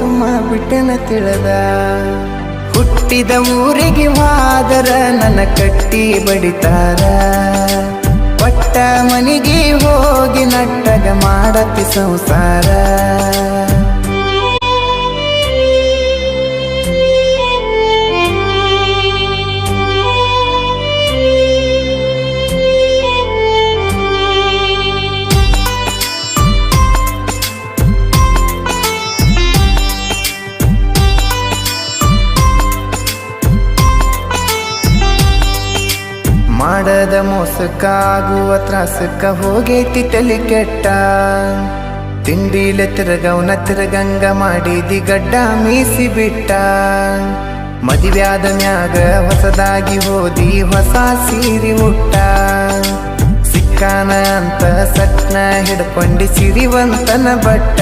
ಸುಮ್ಮ ಬಿಟ್ಟನ ತಿಳಿದ ಹುಟ್ಟಿದ ಊರಿಗೆ ಹೋದರ ನನ್ನ ಕಟ್ಟಿ ಬಡಿತಾರ ಪಟ್ಟ ಮನಿಗೆ ಹೋಗಿ ನಟ್ಟಗ ಮಾಡತಿ ಸಂಸಾರ ಮಾಡದ ಮೋಸಕ್ಕ ಆಗುವ ತ್ರಾಸಕ್ಕ ಹೋಗೈತಿ ತಲೆ ಕೆಟ್ಟ ತಿಂಡಿಲೆ ತಿರುಗವನ ತಿರುಗಂಗ ಮಾಡಿದಿ ಗಡ್ಡ ಮೀಸಿ ಬಿಟ್ಟ ಮದುವ್ಯಾದ ಮ್ಯಾಗ ಹೊಸದಾಗಿ ಹೋದಿ ಹೊಸ ಸೀರಿ ಉಟ್ಟ ಸಿಕ್ಕಾನ ಅಂತ ಸಟ್ನ ಹಿಡ್ಕೊಂಡಿ ಸಿರಿವಂತನ ಬಟ್ಟ